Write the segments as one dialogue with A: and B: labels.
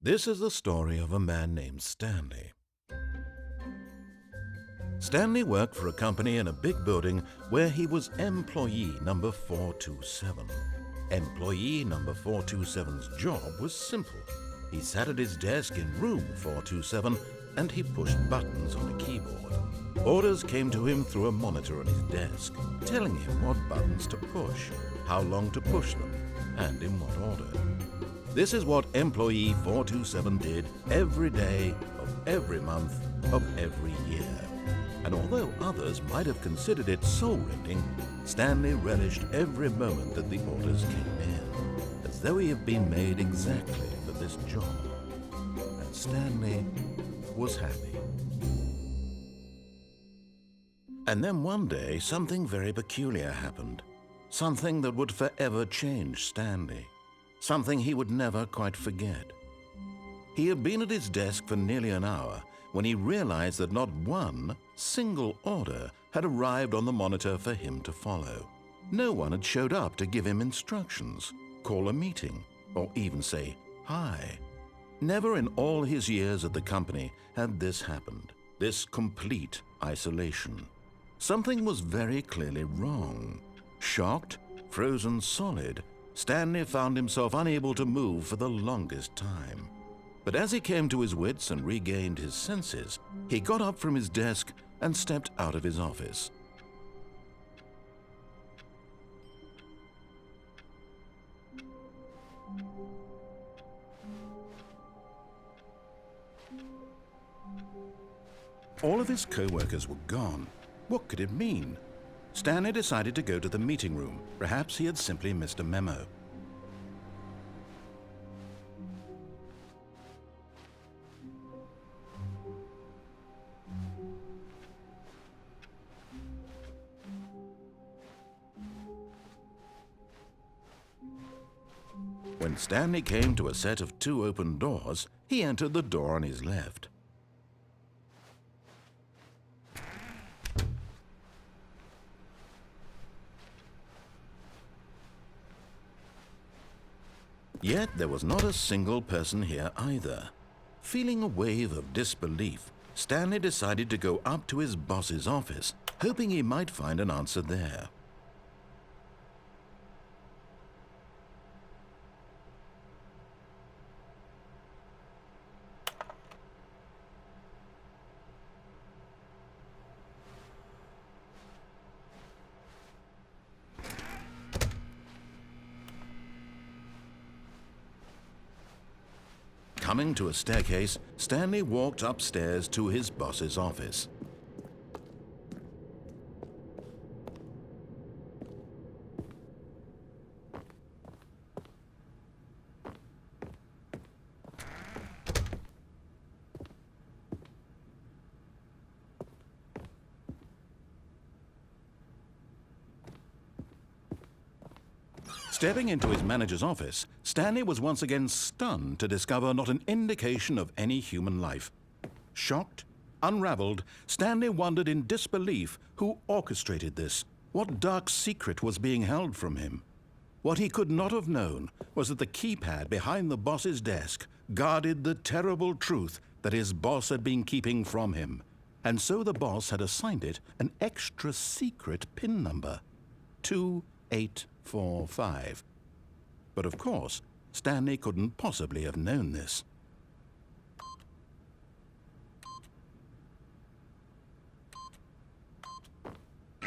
A: This is the story of a man named Stanley. Stanley worked for a company in a big building where he was employee number 427. Employee number 427's job was simple. He sat at his desk in room 427 and he pushed buttons on a keyboard. Orders came to him through a monitor on his desk, telling him what buttons to push, how long to push them, and in what order. This is what employee 427 did every day of every month of every year. And although others might have considered it soul-rending, Stanley relished every moment that the orders came in, as though he had been made exactly for this job. And Stanley was happy. And then one day, something very peculiar happened. Something that would forever change Stanley. Something he would never quite forget. He had been at his desk for nearly an hour when he realized that not one single order had arrived on the monitor for him to follow. No one had showed up to give him instructions, call a meeting, or even say hi. Never in all his years at the company had this happened, this complete isolation. Something was very clearly wrong. Shocked, frozen solid, Stanley found himself unable to move for the longest time. But as he came to his wits and regained his senses, he got up from his desk and stepped out of his office. All of his co-workers were gone. What could it mean? Stanley decided to go to the meeting room. Perhaps he had simply missed a memo. When Stanley came to a set of 2 open doors, he entered the door on his left. Yet there was not a single person here either. Feeling a wave of disbelief, Stanley decided to go up to his boss's office, hoping he might find an answer there. Coming to a staircase, Stanley walked upstairs to his boss's office. Stepping into his manager's office, Stanley was once again stunned to discover not an indication of any human life. Shocked, unraveled, Stanley wondered in disbelief who orchestrated this, what dark secret was being held from him. What he could not have known was that the keypad behind the boss's desk guarded the terrible truth that his boss had been keeping from him, and so the boss had assigned it an extra secret PIN number, 2845. But of course, Stanley couldn't possibly have known this.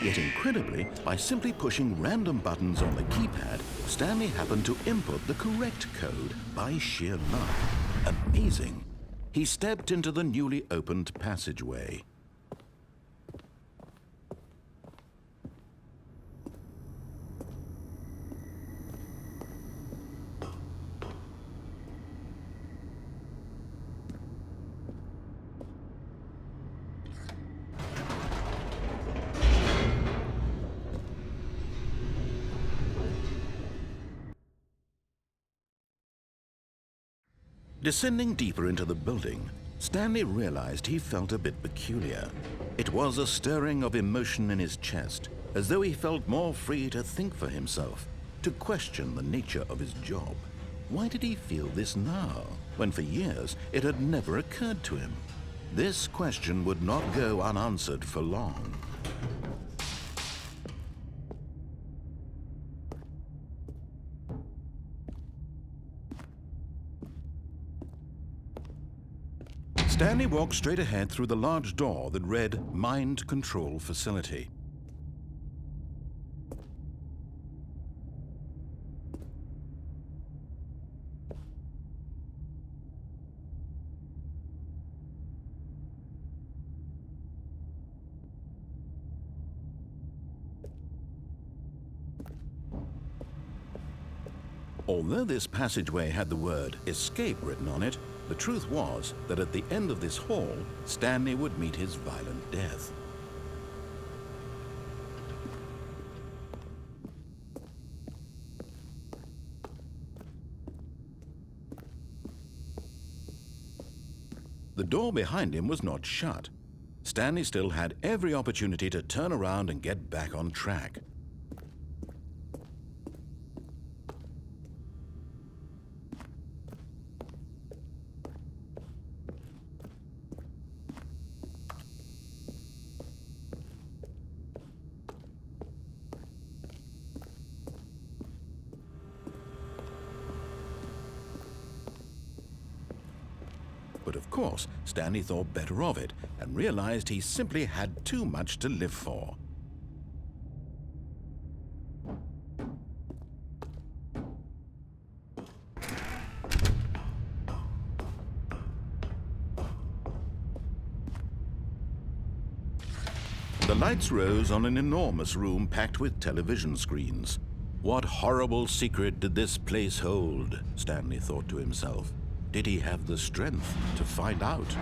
A: Yet incredibly, by simply pushing random buttons on the keypad, Stanley happened to input the correct code by sheer luck. Amazing. He stepped into the newly opened passageway. Descending deeper into the building, Stanley realized he felt a bit peculiar. It was a stirring of emotion in his chest, as though he felt more free to think for himself, to question the nature of his job. Why did he feel this now, when for years it had never occurred to him? This question would not go unanswered for long. Stanley walked straight ahead through the large door that read Mind Control Facility. Although this passageway had the word escape written on it, the truth was that at the end of this hall, Stanley would meet his violent death. The door behind him was not shut. Stanley still had every opportunity to turn around and get back on track. But of course, Stanley thought better of it and realized he simply had too much to live for. The lights rose on an enormous room packed with television screens. What horrible secret did this place hold? Stanley thought to himself. Did he have the strength to find out?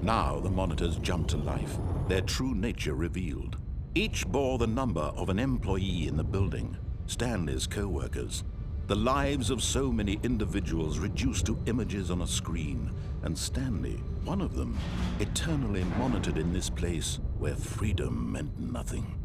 A: Now the monitors jumped to life, their true nature revealed. Each bore the number of an employee in the building, Stanley's co-workers. The lives of so many individuals reduced to images on a screen, and Stanley, one of them, eternally monitored in this place where freedom meant nothing.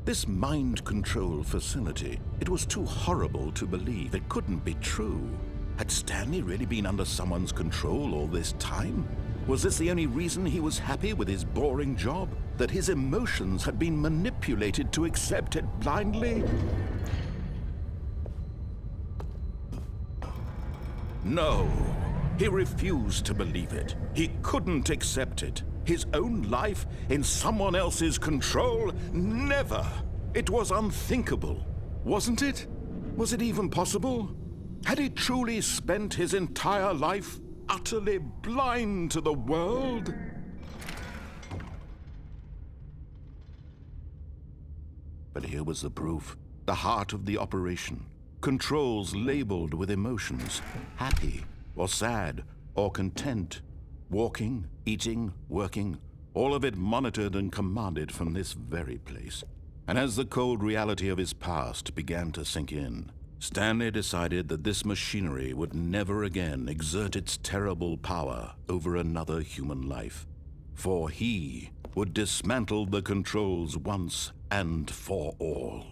A: This mind control facility, it was too horrible to believe. It couldn't be true. Had Stanley really been under someone's control all this time? Was this the only reason he was happy with his boring job? That his emotions had been manipulated to accept it blindly? No, he refused to believe it. He couldn't accept it. His own life in someone else's control? Never! It was unthinkable, wasn't it? Was it even possible? Had he truly spent his entire life utterly blind to the world? But here was the proof, the heart of the operation. Controls labeled with emotions, happy or sad or content. Walking, eating, working, all of it monitored and commanded from this very place. And as the cold reality of his past began to sink in, Stanley decided that this machinery would never again exert its terrible power over another human life. For he would dismantle the controls once and for all.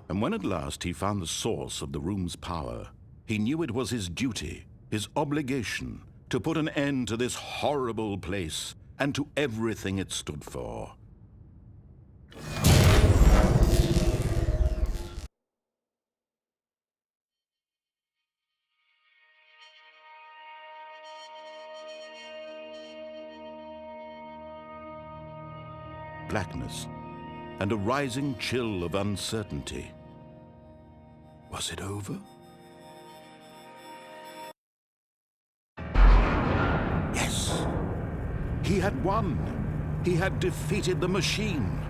A: And when at last he found the source of the room's power, he knew it was his duty, his obligation, to put an end to this horrible place and to everything it stood for. blackness and a rising chill of uncertainty. Was it over? Yes! He had won! He had defeated the machine,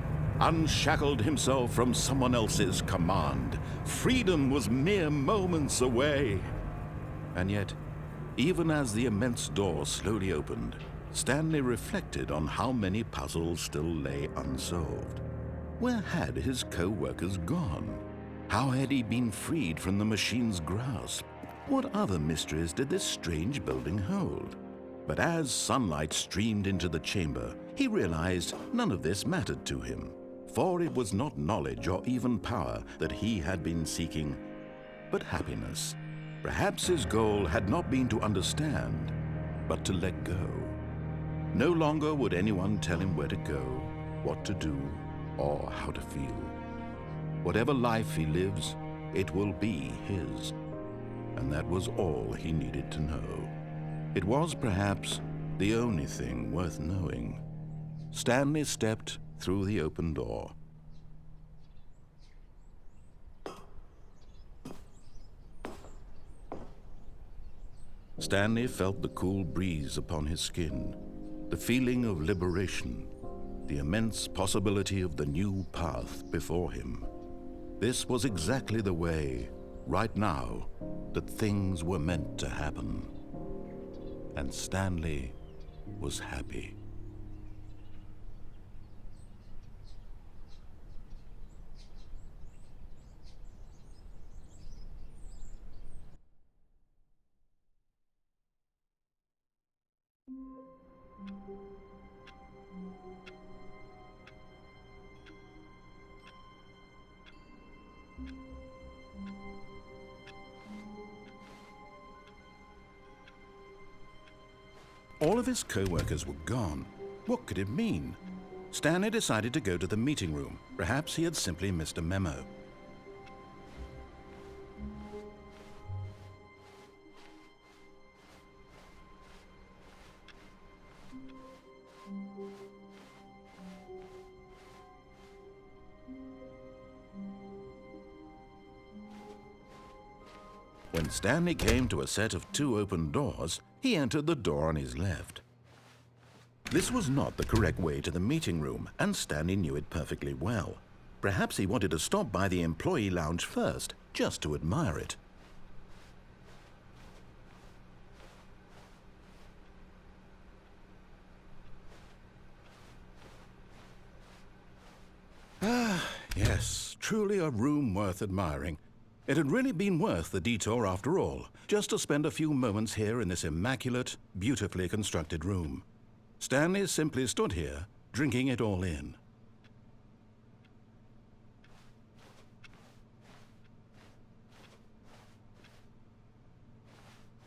A: unshackled himself from someone else's command. Freedom was mere moments away. And yet, even as the immense door slowly opened, Stanley reflected on how many puzzles still lay unsolved. Where had his co-workers gone? How had he been freed from the machine's grasp? What other mysteries did this strange building hold? But as sunlight streamed into the chamber, he realized none of this mattered to him, for it was not knowledge or even power that he had been seeking, but happiness. Perhaps his goal had not been to understand, but to let go. No longer would anyone tell him where to go, what to do, or how to feel. Whatever life he lives, it will be his. And that was all he needed to know. It was perhaps the only thing worth knowing. Stanley stepped through the open door. Stanley felt the cool breeze upon his skin, the feeling of liberation, the immense possibility of the new path before him. This was exactly the way, right now, that things were meant to happen. And Stanley was happy. All of his co-workers were gone. What could it mean? Stanley decided to go to the meeting room. Perhaps he had simply missed a memo. When Stanley came to a set of 2 open doors, he entered the door on his left. This was not the correct way to the meeting room, and Stanley knew it perfectly well. Perhaps he wanted to stop by the employee lounge first, just to admire it. Ah, yes, truly a room worth admiring. It had really been worth the detour after all, just to spend a few moments here in this immaculate, beautifully constructed room. Stanley simply stood here, drinking it all in.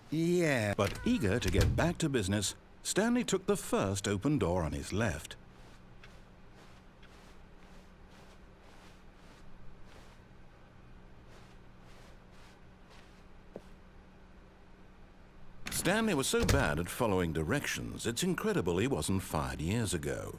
A: Yeah. But eager to get back to business, Stanley took the first open door on his left. Stanley was so bad at following directions, it's incredible he wasn't fired years ago.